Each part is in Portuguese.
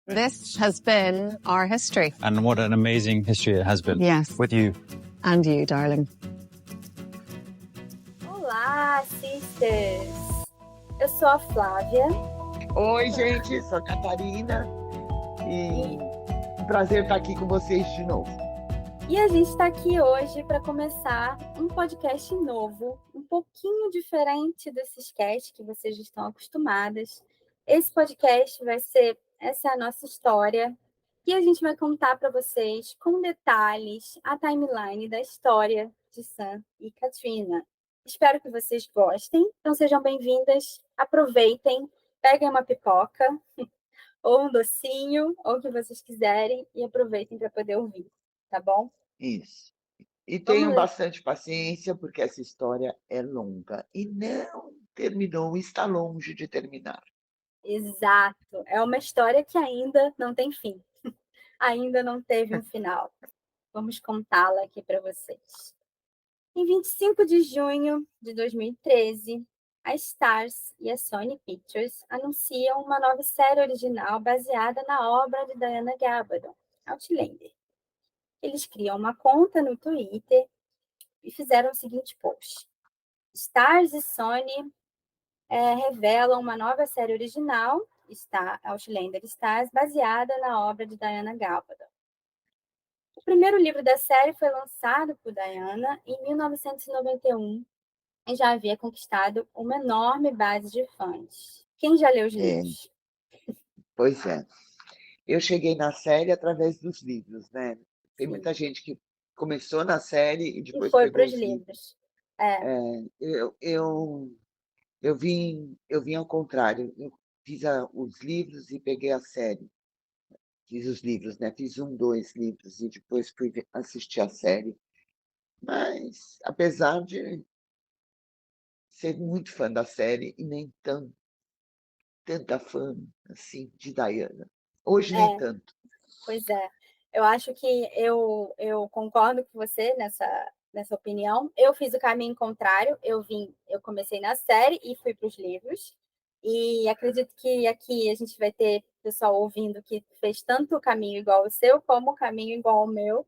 This has been our history. And what an amazing history it has been. Yes. With you. And you, darling. Olá, sisters! Eu sou a Flávia. Oi, gente, sou a Catarina. E um prazer estar aqui com vocês de novo. E a gente está aqui hoje para começar um podcast novo, um pouquinho diferente desses casts que vocês estão acostumadas. Esse podcast vai ser, essa é a nossa história, e a gente vai contar para vocês com detalhes a timeline da história de Sam e Katrina. Espero que vocês gostem, então sejam bem-vindas, aproveitem, peguem uma pipoca, ou um docinho, ou o que vocês quiserem, e aproveitem para poder ouvir, tá bom? Isso. E tenham bastante paciência, porque essa história é longa e não terminou, está longe de terminar. Exato. É uma história que ainda não tem fim. Ainda não teve um final. Vamos contá-la aqui para vocês. Em 25 de junho de 2013, a Starz e a Sony Pictures anunciam uma nova série original baseada na obra de Diana Gabaldon, Outlander. Eles criam uma conta no Twitter e fizeram o seguinte post: Starz e Sony revelam uma nova série original, Outlander Stars, baseada na obra de Diana Gabaldon. O primeiro livro da série foi lançado por Diana em 1991 e já havia conquistado uma enorme base de fãs. Quem já leu os livros? Pois é. Eu cheguei na série através dos livros, né? Tem Sim. muita gente que começou na série e depois foi pegou para os livros. Eu vim ao contrário. Eu fiz os livros e peguei a série. Fiz os livros, né? Fiz 2 livros e depois fui assistir a série. Mas, apesar de ser muito fã da série e nem tanta fã assim de Diana. Hoje nem tanto. Pois é. Eu acho que eu concordo com você nessa opinião. Eu fiz o caminho contrário. Eu comecei na série e fui para os livros. E acredito que aqui a gente vai ter pessoal ouvindo que fez tanto o caminho igual o seu, como o caminho igual ao meu.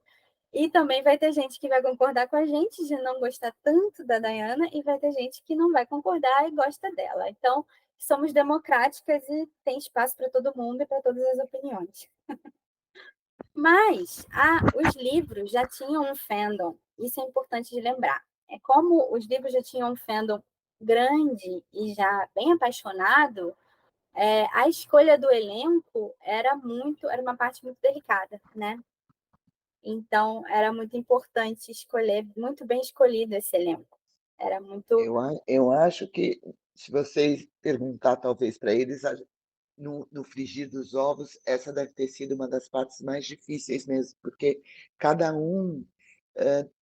E também vai ter gente que vai concordar com a gente de não gostar tanto da Diana, e vai ter gente que não vai concordar e gosta dela. Então, somos democráticas e tem espaço para todo mundo e para todas as opiniões. Mas os livros já tinham um fandom, isso é importante de lembrar. Como os livros já tinham um fandom grande e já bem apaixonado, a escolha do elenco era uma parte muito delicada, né? Então, era muito importante escolher, muito bem escolhido esse elenco. Era muito... Eu acho que, se vocês perguntar, talvez, para eles, no frigir dos ovos, essa deve ter sido uma das partes mais difíceis mesmo, porque cada um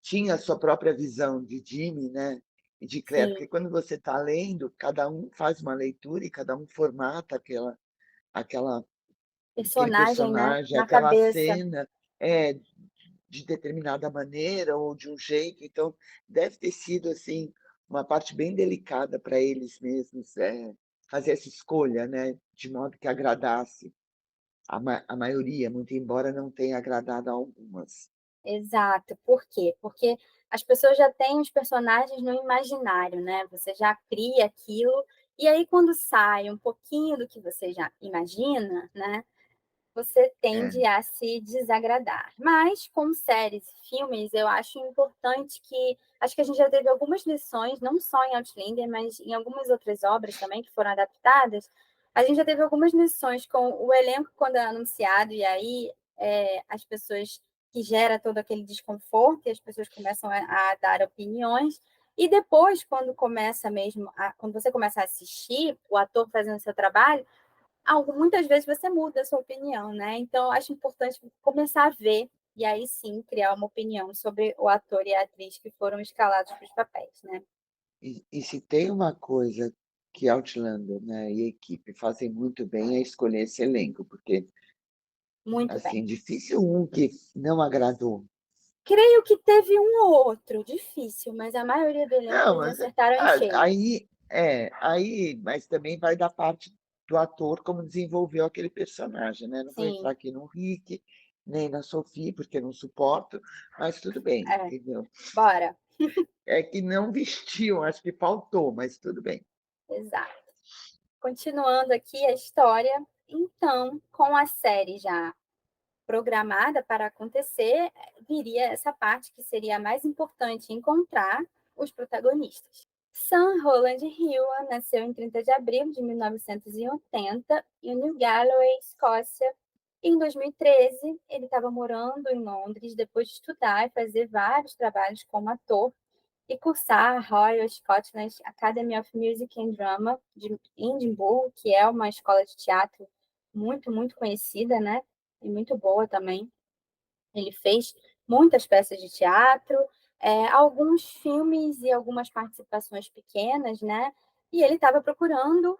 tinha a sua própria visão de Jimmy, né? E de Claire, porque quando você está lendo, cada um faz uma leitura e cada um formata aquele personagem, né? aquela cabeça. cena de determinada maneira ou de um jeito. Então, deve ter sido assim uma parte bem delicada para eles mesmos fazer essa escolha, né? De modo que agradasse a maioria, muito embora não tenha agradado a algumas. Exato. Por quê? Porque as pessoas já têm os personagens no imaginário, né? Você já cria aquilo, e aí quando sai um pouquinho do que você já imagina, né? Você tende a se desagradar. Mas, com séries e filmes, eu acho importante acho que a gente já teve algumas lições, não só em Outlander, mas em algumas outras obras também que foram adaptadas. A gente já teve algumas lições com o elenco quando é anunciado, e aí as pessoas que gera todo aquele desconforto, e as pessoas começam a dar opiniões. E depois, quando você começa a assistir o ator fazendo o seu trabalho, muitas vezes você muda a sua opinião, né? Então, eu acho importante começar a ver e aí sim criar uma opinião sobre o ator e a atriz que foram escalados para os papéis, né? E se tem uma coisa que Outlander, né, e a equipe fazem muito bem, é escolher esse elenco, porque Muito assim, bem. difícil um que não agradou. Creio que teve um ou outro, difícil, mas a maioria do elenco Não, eles mas acertaram em cheio. aí, mas também vai da parte do ator como desenvolveu aquele personagem, né. Não vou Sim, entrar aqui no Rick, nem na Sophie, porque eu não suporto, mas tudo bem, é, entendeu. bora. É que não vestiu, acho que faltou, mas tudo bem. Exato. Continuando aqui a história, então, com a série já programada para acontecer, viria essa parte que seria a mais importante, encontrar os protagonistas. Sam Roland Hewan nasceu em 30 de abril de 1980 em New Galloway, Escócia. Em 2013, ele estava morando em Londres depois de estudar e fazer vários trabalhos como ator e cursar a Royal Scotland Academy of Music and Drama de Edimburgo, que é uma escola de teatro muito, muito conhecida, né? E muito boa também. Ele fez muitas peças de teatro, alguns filmes e algumas participações pequenas, né? E ele estava procurando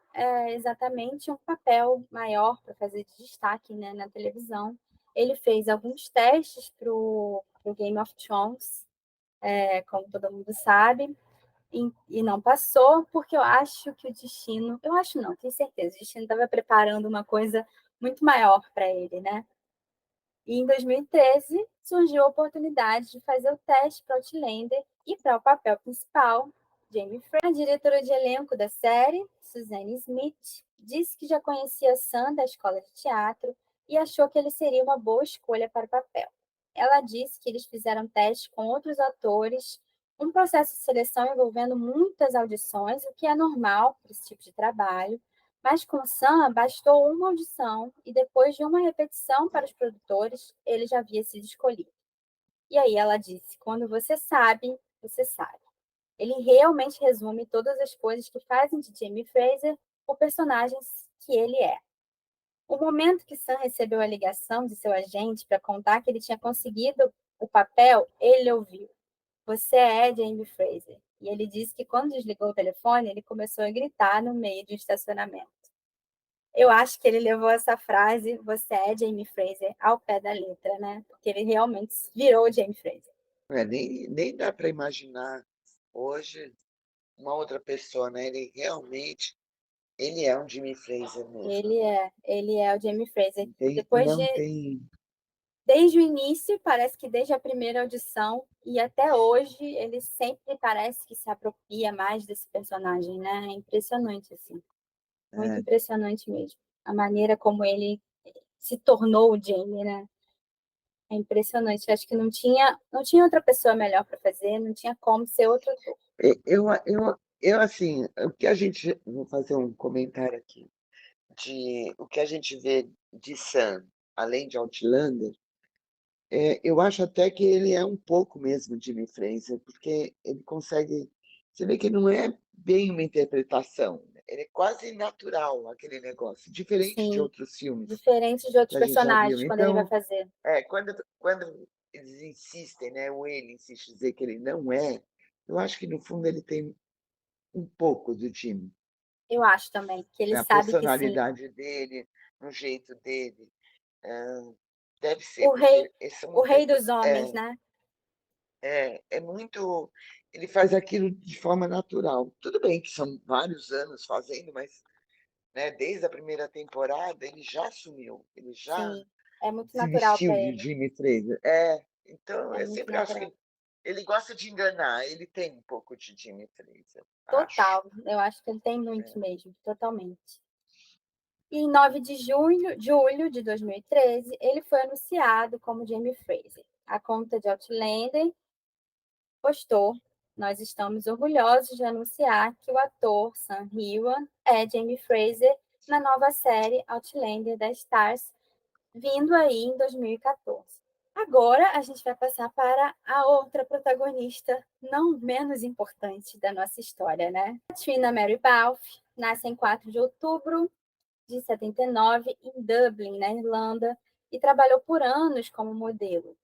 exatamente um papel maior para fazer de destaque, né, na televisão. Ele fez alguns testes para o Game of Thrones, como todo mundo sabe, e não passou, porque eu acho que o destino, eu acho não, tenho certeza, o destino estava preparando uma coisa muito maior para ele, né? E em 2013 surgiu a oportunidade de fazer o teste para Outlander e para o papel principal, Jamie Frey. A diretora de elenco da série, Suzanne Smith, disse que já conhecia Sam da escola de teatro e achou que ele seria uma boa escolha para o papel. Ela disse que eles fizeram teste com outros atores, um processo de seleção envolvendo muitas audições, o que é normal para esse tipo de trabalho, mas com Sam bastou uma audição e depois de uma repetição para os produtores, ele já havia sido escolhido. E aí ela disse: quando você sabe, você sabe. Ele realmente resume todas as coisas que fazem de Jamie Fraser o personagem que ele é. O momento que Sam recebeu a ligação de seu agente para contar que ele tinha conseguido o papel, ele ouviu: você é Jamie Fraser. E ele disse que quando desligou o telefone, ele começou a gritar no meio de um estacionamento. Eu acho que ele levou essa frase, você é Jamie Fraser, ao pé da letra, né? Porque ele realmente virou Jamie Fraser. Nem dá para imaginar hoje uma outra pessoa, né, ele é um Jimmy Fraser mesmo, né. Ele é o Jamie Fraser. Depois Não de, tem desde o início, parece que desde a primeira audição e até hoje, ele sempre parece que se apropria mais desse personagem, né? É impressionante, assim. Muito é, impressionante mesmo. A maneira como ele se tornou o Jamie, né? É impressionante. Acho que não tinha outra pessoa melhor para fazer, não tinha como ser outro ator. assim, o que a gente vou fazer um comentário aqui, de o que a gente vê de Sam, além de Outlander, eu acho até que ele é um pouco mesmo Jimmy Fraser, porque ele consegue, você vê que não é bem uma interpretação, né, ele é quase natural aquele negócio, diferente de Sim, outros filmes diferente de que outros a gente já viu. personagens quando ele vai Então, fazer. quando eles insistem, né, ou ele insiste em dizer que ele não é, eu acho que no fundo ele tem um pouco do Jimmy, Eu acho também que ele na sabe que sim. personalidade dele, no jeito dele. Hã, deve ser, O rei, porque esse são o rei dos homens, né? é muito, ele faz aquilo de forma natural. Tudo bem que são vários anos fazendo, mas, né, desde a primeira temporada ele já assumiu, ele já Sim, é muito se natural vestiu para de ele. Jimmy Fraser. Então É eu muito sempre acho natural. que ele gosta de enganar, ele tem um pouco de Jimmy Fraser, acho. Total. Eu acho que ele tem É. muito mesmo, totalmente. E em 9 de julho de 2013, ele foi anunciado como Jamie Fraser. A conta de Outlander postou: nós estamos orgulhosos de anunciar que o ator Sam Hewan é Jamie Fraser na nova série Outlander da Stars, vindo aí em 2014. Agora a gente vai passar para a outra protagonista, não menos importante da nossa história, né? Trina Mary Balfe nasce em 4 de outubro de 79 em Dublin, na Irlanda, e trabalhou por anos como modelo.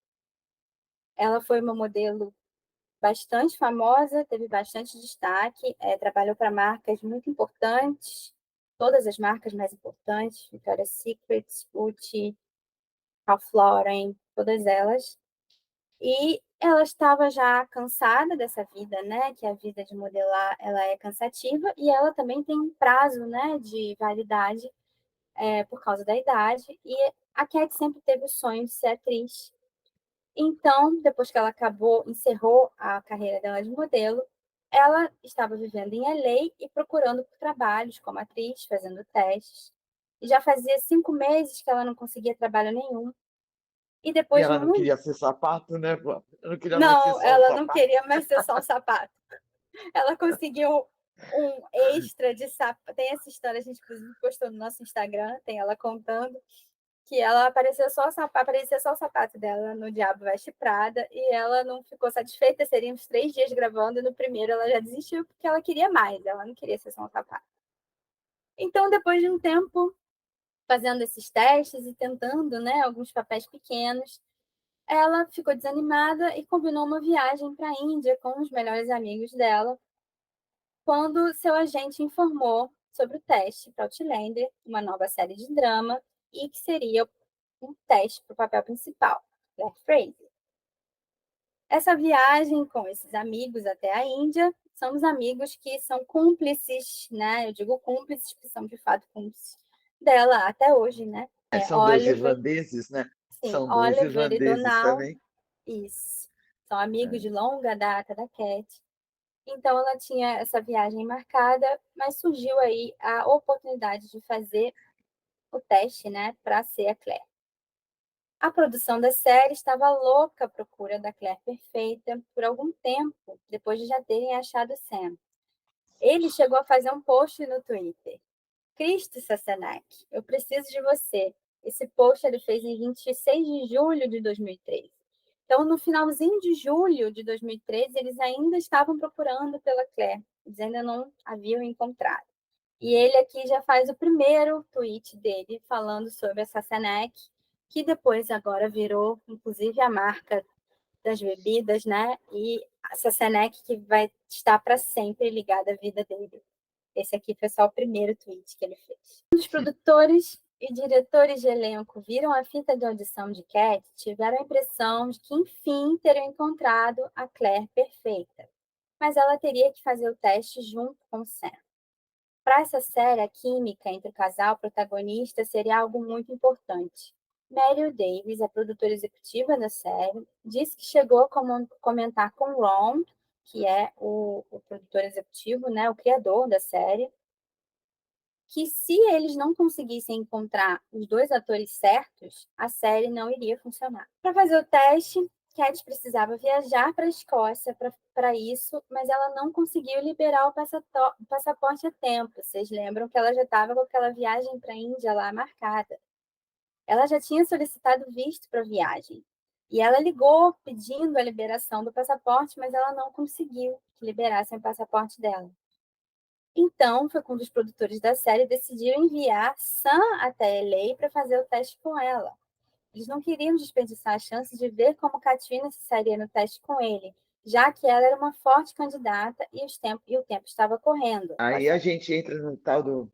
Ela foi uma modelo bastante famosa, teve bastante destaque, trabalhou para marcas muito importantes, todas as marcas mais importantes, Victoria's Secret, Gucci, Ralph Lauren, todas elas. E ela estava já cansada dessa vida, né? Que a vida de modelar ela é cansativa e ela também tem um prazo, né, de validade por causa da idade. E a Cat sempre teve o sonho de ser atriz. Então, depois que ela encerrou a carreira dela de modelo, ela estava vivendo em LA e procurando por trabalhos como atriz, fazendo testes. E já fazia 5 meses que ela não conseguia trabalho nenhum. E E depois de ela não muito. queria ser sapato, né, Flávia? Ela não queria mais ser Não, só um ela não sapato. queria mais ser só um sapato. Ela conseguiu um extra de sapato. Tem essa história, a gente inclusive postou no nosso Instagram, tem ela contando que ela aparecia só o sapato dela no Diabo Veste Prada e ela não ficou satisfeita, seriam uns 3 dias gravando e no primeiro ela já desistiu porque ela queria mais, ela não queria ser só um sapato. Então, depois de um tempo fazendo esses testes e tentando, né, alguns papéis pequenos, ela ficou desanimada e combinou uma viagem para a Índia com os melhores amigos dela, quando seu agente informou sobre o teste para Outlander, uma nova série de drama, e que seria um teste para o papel principal, Claire Fraser. Essa viagem com esses amigos até a Índia são os amigos que são cúmplices, né? Eu digo cúmplices, que são de fato cúmplices dela até hoje, né? São dois Oliver, irlandeses, né? sim, São dois Oliver e irlandeses Donald, também. isso. São amigos É. de longa data da Cat. Então, ela tinha essa viagem marcada, mas surgiu aí a oportunidade de fazer o teste, né, para ser a Claire. A produção da série estava louca à procura da Claire perfeita por algum tempo, depois de já terem achado Sam. Ele chegou a fazer um post no Twitter. Cristo Sassenach, eu preciso de você. Esse post ele fez em 26 de julho de 2013. Então, no finalzinho de julho de 2013, eles ainda estavam procurando pela Claire. Eles ainda não haviam encontrado. E ele aqui já faz o primeiro tweet dele falando sobre a Sassenach, que depois agora virou, inclusive, a marca das bebidas, né? E a Sassenach que vai estar para sempre ligada à vida dele. Esse aqui foi só o primeiro tweet que ele fez. Um dos produtores e diretores de elenco viram a fita de audição de Cat, tiveram a impressão de que, enfim, teriam encontrado a Claire perfeita. Mas ela teria que fazer o teste junto com Sam. Para essa série, a química entre o casal protagonista seria algo muito importante. Meryl Davis, a produtora executiva da série, disse que chegou a comentar com Ron, que é o produtor executivo, né, o criador da série, que se eles não conseguissem encontrar os 2 atores certos, a série não iria funcionar. Para fazer o teste, Cat precisava viajar para a Escócia para isso, mas ela não conseguiu liberar o passaporte a tempo. Vocês lembram que ela já estava com aquela viagem para a Índia lá marcada. Ela já tinha solicitado visto para a viagem. E ela ligou pedindo a liberação do passaporte, mas ela não conseguiu que liberassem o passaporte dela. Então, foi quando os produtores da série decidiram enviar Sam até LA para fazer o teste com ela. Eles não queriam desperdiçar a chance de ver como Katrina se sairia no teste com ele, já que ela era uma forte candidata e o tempo estava correndo. Aí a gente entra no tal do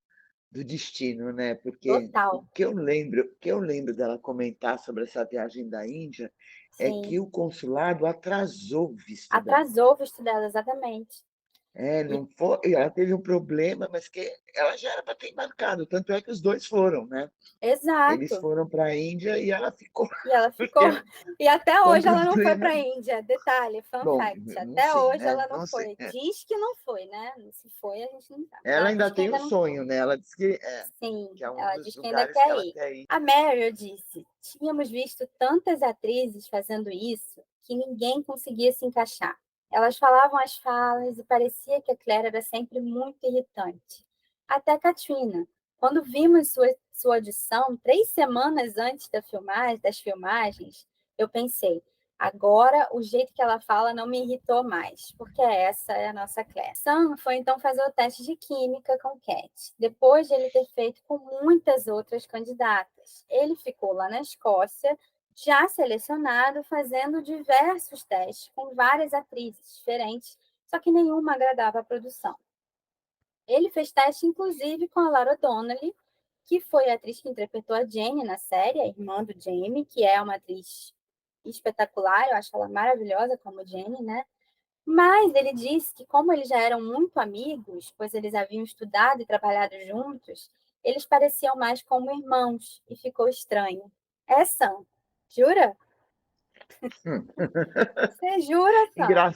destino, né? Porque Total, o que eu lembro dela comentar sobre essa viagem da Índia é sim. que o consulado atrasou o visto dela. Atrasou o visto dela, exatamente. E, Não foi, ela teve um problema, mas que ela já era para ter embarcado. Tanto é que os dois foram, né? Eles exato. foram para a Índia e ela ficou, E ela ficou. porque E até com hoje ela não foi para problema. a Índia. Detalhe, fun Bom, fact. não Até sei, hoje né? ela não Não sei. foi. Diz que não foi, né? Se foi, a gente não sabe. Ela Ela ainda diz que tem o ainda não foi. sonho, né? Ela diz Sim, que é um ela dos diz que ainda lugares que quer ela ir. quer ir. A Meryl disse: tínhamos visto tantas atrizes fazendo isso que ninguém conseguia se encaixar. Elas falavam as falas e parecia que a Claire era sempre muito irritante. Até Katrina. Quando vimos sua audição, 3 semanas antes das filmagens, eu pensei, agora o jeito que ela fala não me irritou mais, porque essa é a nossa Claire. Sam foi então fazer o teste de química com Cat, depois de ele ter feito com muitas outras candidatas. Ele ficou lá na Escócia, já selecionado, fazendo diversos testes com várias atrizes diferentes, só que nenhuma agradava a produção. Ele fez teste, inclusive, com a Laura Donnelly, que foi a atriz que interpretou a Jane na série, a irmã do Jamie, que é uma atriz espetacular, eu acho ela maravilhosa como Jenny, né? Mas ele disse que, como eles já eram muito amigos, pois eles haviam estudado e trabalhado juntos, eles pareciam mais como irmãos, e ficou estranho. É, Sam? Jura? Você jura, Sam? Engra...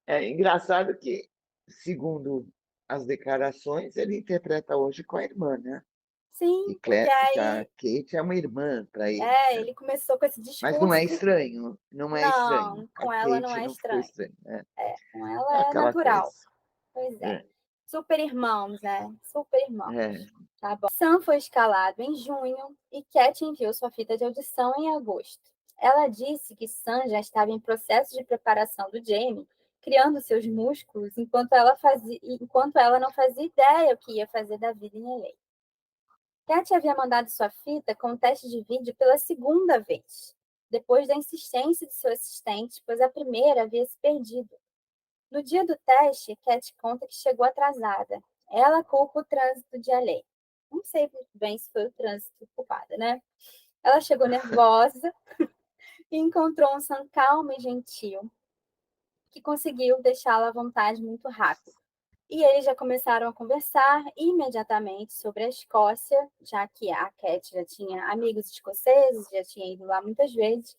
É engraçado que, segundo as declarações, ele interpreta hoje com a irmã, né? Sim, porque Que a aí Kate é uma irmã para ele, né? ele começou com esse Mas não é discurso. estranho, não é estranho. Não, A com ela não Kate é não ficou estranho. estranha, né? Com É ela é aquela coisa. natural. Pois é. É, Super irmãos, né? Super irmãos. é. Tá bom. Sam foi escalado em junho e Cat enviou sua fita de audição em agosto. Ela disse que Sam já estava em processo de preparação do Jamie, criando seus músculos, enquanto ela não fazia ideia o que ia fazer da vida em LA. Cat havia mandado sua fita com o teste de vídeo pela segunda vez, depois da insistência de seu assistente, pois a primeira havia se perdido. No dia do teste, Cat conta que chegou atrasada. Ela culpa o trânsito de LA. Não sei muito bem se foi o trânsito culpado, né? Ela chegou nervosa e encontrou um Sam calmo e gentil, que conseguiu deixá-la à vontade muito rápido. E eles já começaram a conversar imediatamente sobre a Escócia, já que a Cat já tinha amigos escoceses, já tinha ido lá muitas vezes,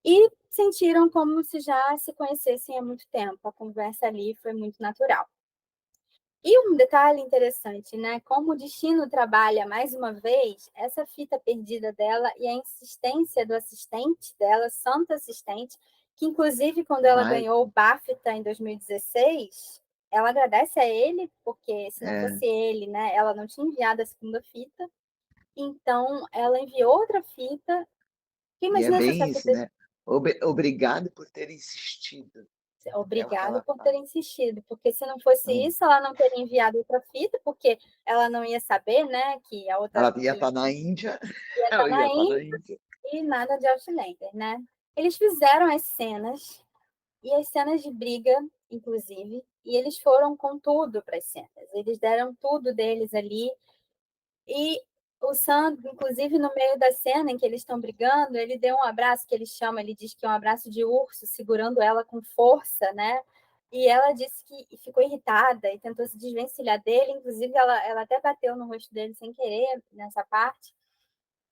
e sentiram como se já se conhecessem há muito tempo. A conversa ali foi muito natural. E um detalhe interessante, né? Como o destino trabalha mais uma vez essa fita perdida dela e a insistência do assistente dela, santo assistente, que inclusive quando ela Mas, ganhou o BAFTA em 2016, ela agradece a ele, porque se não é, fosse ele, né, ela não tinha enviado a segunda fita. Então, ela enviou outra fita. e é Imagina se essa bem isso, fita. né? Obrigado por ter insistido. É o que Obrigada ela por ter fala. insistido, porque se não fosse Então, isso, ela não teria enviado outra fita, porque ela não ia saber, né, que a outra ela ia estar na Índia, ia estar ela ia na estar na Índia Índia. e nada de Outlander, né? Eles fizeram as cenas, e as cenas de briga, inclusive, e eles foram com tudo para as cenas. Eles deram tudo deles ali, e o Sandro, inclusive, no meio da cena em que eles estão brigando, ele deu um abraço que ele chama, ele diz que é um abraço de urso, segurando ela com força, né? E ela disse que ficou irritada e tentou se desvencilhar dele, inclusive ela até bateu no rosto dele sem querer nessa parte.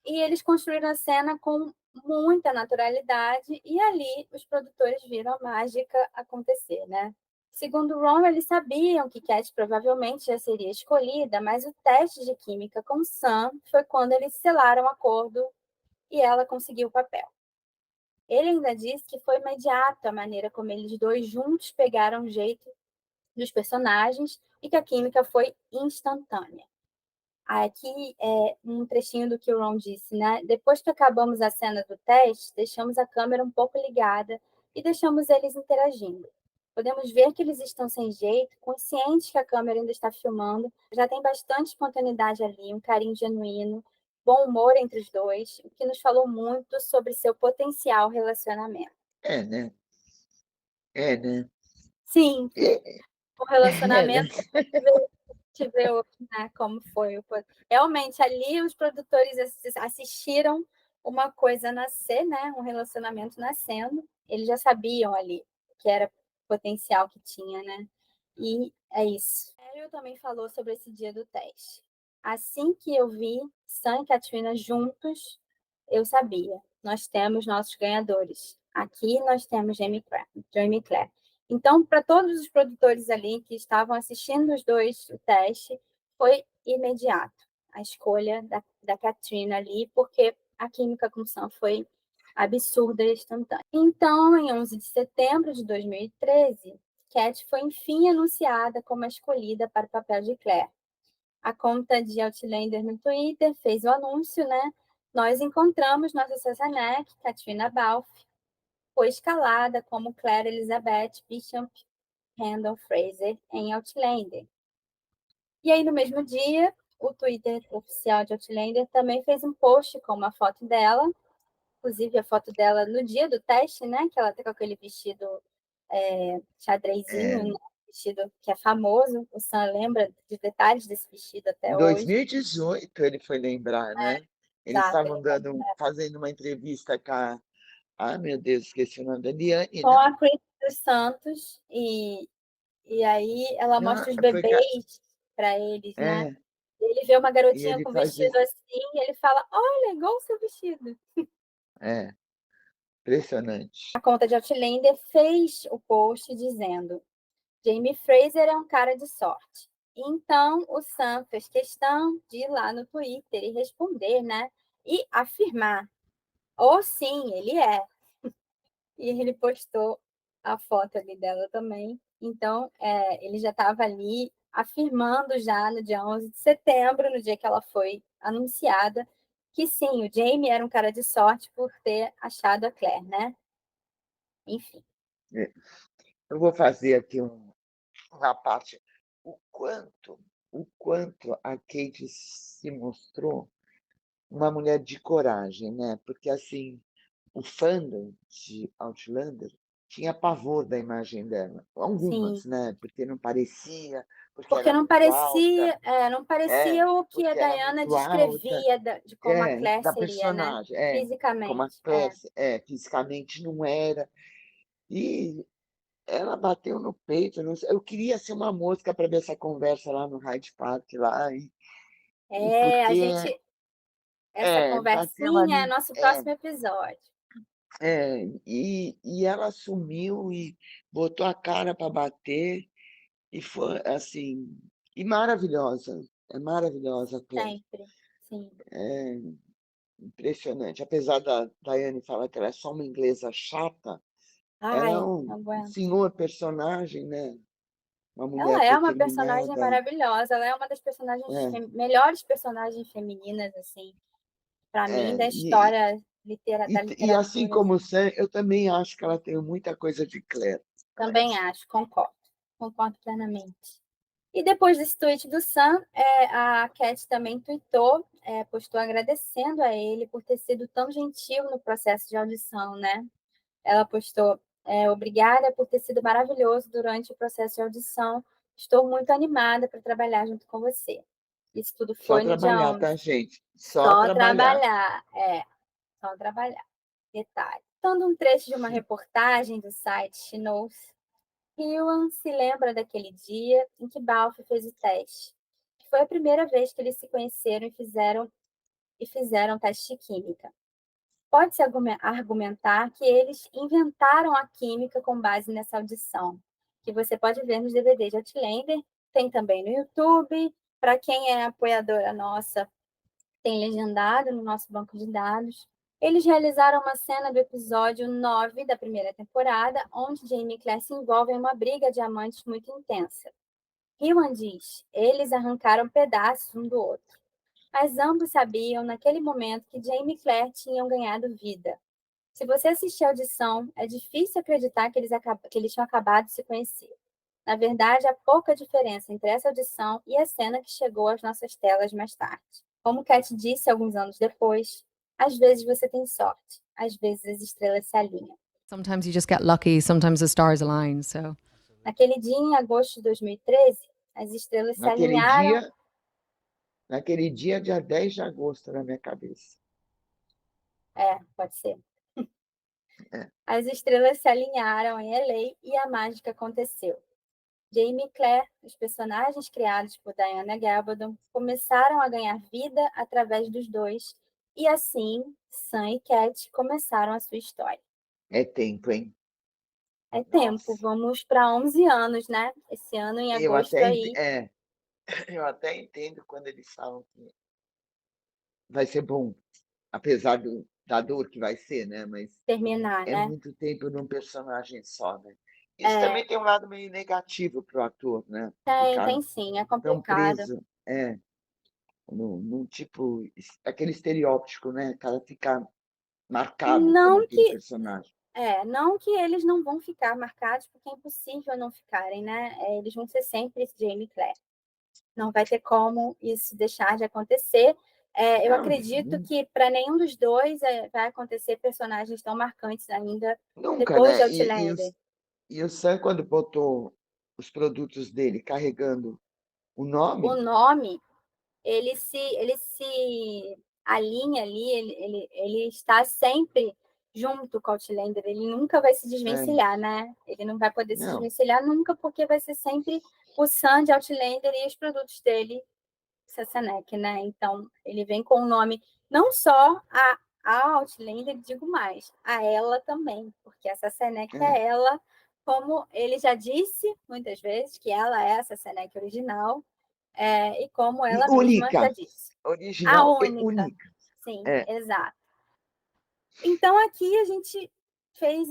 E eles construíram a cena com muita naturalidade, e ali os produtores viram a mágica acontecer, né? Segundo Ron, eles sabiam que Cat provavelmente já seria escolhida, mas o teste de química com Sam foi quando eles selaram o acordo e ela conseguiu o papel. Ele ainda disse que foi imediato a maneira como eles dois juntos pegaram o jeito dos personagens e que a química foi instantânea. Aqui é um trechinho do que o Ron disse, né? Depois que acabamos a cena do teste, deixamos a câmera um pouco ligada e deixamos eles interagindo. Podemos ver que eles estão sem jeito, conscientes que a câmera ainda está filmando, já tem bastante espontaneidade ali, um carinho genuíno, bom humor entre os dois, o que nos falou muito sobre seu potencial relacionamento. É, né? É, né? Sim, É, o é, né? relacionamento te ver hoje, né, como foi. Realmente, ali os produtores assistiram uma coisa nascer, né, um relacionamento nascendo. Eles já sabiam ali que era o potencial que tinha, né? E é isso. Ariel também falou sobre esse dia do teste. Assim que eu vi Sam e Katrina juntos, eu sabia. Nós temos nossos ganhadores. Aqui nós temos Jamie Clare. Então, para todos os produtores ali que estavam assistindo os dois o teste, foi imediato a escolha da Katrina ali, porque a química com Sam foi absurda e instantânea. Então, em 11 de setembro de 2013, Cat foi enfim anunciada como a escolhida para o papel de Claire. A conta de Outlander no Twitter fez o anúncio, né? Nós encontramos nossa Sassanek, Katrina Balfe, foi escalada como Claire Elizabeth Bishop Randall Fraser em Outlander. E aí, no mesmo dia, o Twitter oficial de Outlander também fez um post com uma foto dela, inclusive a foto dela no dia do teste, né? Que ela tá com aquele vestido xadrezinho, É. né? Vestido que é famoso. O Sam lembra de detalhes desse vestido Em até hoje. 2018 ele foi lembrar, né? Eles Exato, estavam fazendo uma entrevista Ai, meu Deus, esqueci o nome da Liane, com né? a Cris dos Santos, e aí ela Não, mostra os foi, bebês para eles, né? é, Ele vê uma e garotinha ele com faz vestido isso. assim, e ele fala: Olha, igual o seu vestido. É, impressionante. A conta de Outlander fez o post dizendo: Jamie Fraser é um cara de sorte. Então, o Sam fez questão de ir lá no Twitter e responder, né? E afirmar: Oh, sim, ele é. E ele postou a foto ali dela também. Então, ele já estava ali afirmando já no dia 11 de setembro, no dia que ela foi anunciada, que sim, o Jamie era um cara de sorte por ter achado a Claire, né? Enfim. É, eu vou fazer aqui uma parte. O quanto a Kate se mostrou uma mulher de coragem, né? Porque, assim, o fandom de Outlander tinha pavor da imagem dela. Sim, Algumas, né? Porque não parecia, porque porque era muito alta, não parecia o que a porque era Diana muito alta, descrevia de como a Claire da seria, né? personagem, como a Fisicamente. Claire, fisicamente não era. E ela bateu no peito. Não sei, eu queria ser uma mosca para ver essa conversa lá no Hyde Park, lá, e A porque gente. Essa bateu conversinha é ali. nosso próximo episódio. E ela assumiu e botou a cara para bater, e foi assim, e maravilhosa, é maravilhosa a Claire, Sempre. Sim. é impressionante. Apesar da Daiane falar que ela é só uma inglesa chata, ela é Ai, um não aguento. senhor personagem, né? Uma mulher Ela é uma personagem determinada. maravilhosa. Ela é uma das É, melhores personagens femininas, assim, para mim, é, da história da e assim literatura. como o Assim. Sam, eu também acho que ela tem muita coisa de Claire. Também acho, concordo. Concordo plenamente. E depois desse tweet do Sam, a Cat também tweetou, postou agradecendo a ele por ter sido tão gentil no processo de audição, né? Ela postou: obrigada por ter sido maravilhoso durante o processo de audição. Estou muito animada para trabalhar junto com você. Isso tudo Só foi no dia trabalhar, 11. tá, gente? Só Só trabalhar. trabalhar, só trabalhar. Detalhe. Dando um trecho de uma reportagem do site She Knows, Ewan se lembra daquele dia em que Balfe fez o teste. Foi a primeira vez que eles se conheceram e fizeram teste de química. Pode-se argumentar que eles inventaram a química com base nessa audição, que você pode ver nos DVDs de Outlander, tem também no YouTube. Para quem é apoiadora nossa, tem legendado no nosso banco de dados. Eles realizaram uma cena do episódio 9 da primeira temporada, onde Jamie e Claire se envolvem em uma briga de amantes muito intensa. Ewan diz: eles arrancaram pedaços um do outro. Mas ambos sabiam, naquele momento, que Jamie e Claire tinham ganhado vida. Se você assistir a audição, é difícil acreditar que eles tinham acabado de se conhecer. Na verdade, há pouca diferença entre essa audição e a cena que chegou às nossas telas mais tarde. Como Cat disse alguns anos depois, às vezes você tem sorte, às vezes as estrelas se alinham. Sometimes you just get lucky, sometimes the stars align. So Naquele dia, em agosto de 2013, as estrelas se Naquele alinharam. dia, naquele dia, dia 10 de agosto, na minha cabeça. Pode ser. É. As estrelas se alinharam em LA e a mágica aconteceu. Jamie e Claire, os personagens criados por Diana Gabaldon, começaram a ganhar vida através dos dois, e assim, Sam e Cat começaram a sua história. É tempo, hein? É tempo, Nossa. vamos para 11 anos, né? Esse ano, em Eu agosto, até, aí, eu até entendo quando eles falam que vai ser bom, apesar da dor que vai ser, né? Mas terminar, é né? muito tempo num personagem só, né? Isso É, também tem um lado meio negativo para o ator, né? tem Ficar sim, é tão complicado. preso, num tipo, aquele estereótipo, né? O cara ficar marcado como Não aquele que, personagem. não que eles não vão ficar marcados, porque é impossível não ficarem, né? Eles vão ser sempre Jamie e Claire. Não vai ter como isso deixar de acontecer. Eu Não, acredito que para nenhum dos dois vai acontecer personagens tão marcantes ainda nunca, depois de né? Outlander. E o Sam, quando botou os produtos dele carregando o O nome, nome, ele se alinha ali, ele está sempre junto com o Outlander, ele nunca vai se desvencilhar, né? Ele não vai poder se Não. desvencilhar nunca, porque vai ser sempre o Sam de Outlander e os produtos dele, Sassenec, né? Então, ele vem com o nome não só a Outlander, digo mais, a ela também, porque a Sassenec é ela, como ele já disse muitas vezes, que ela é a Sassenec original, e como ela mesma Única. já disse. Original A e única. Sim, É. exato. Então, aqui a gente fez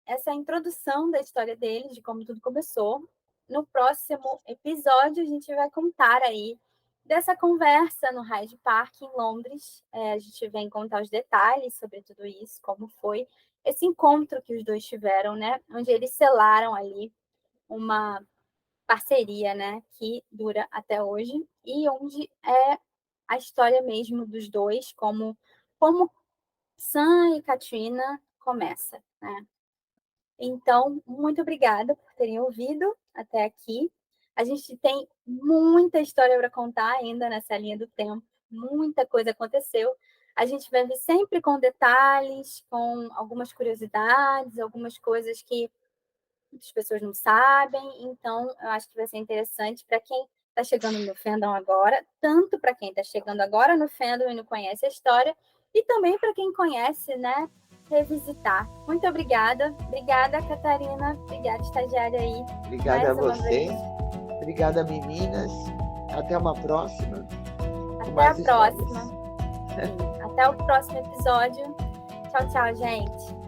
essa introdução da história deles, de como tudo começou. No próximo episódio, a gente vai contar aí dessa conversa no Hyde Park, em Londres. A gente vem contar os detalhes sobre tudo isso, como foi esse encontro que os dois tiveram, né? Onde eles selaram ali uma parceria, né? Que dura até hoje, e onde é a história mesmo dos dois, como Sam e Katrina começa, né? Então, muito obrigada por terem ouvido até aqui. A gente tem muita história para contar ainda nessa linha do tempo. Muita coisa aconteceu. A gente vai vir sempre com detalhes, com algumas curiosidades, algumas coisas que muitas pessoas não sabem. Então, eu acho que vai ser interessante para quem está chegando no fandom agora, tanto para quem está chegando agora no fandom e não conhece a história, e também para quem conhece, né, revisitar. Muito obrigada. Obrigada, Catarina. Obrigada, estagiária aí. Obrigada a Mais uma vocês. vez. Obrigada, meninas. Até uma próxima. com Até mais a próxima. histórias. Sim, até o próximo episódio. Tchau, tchau, gente.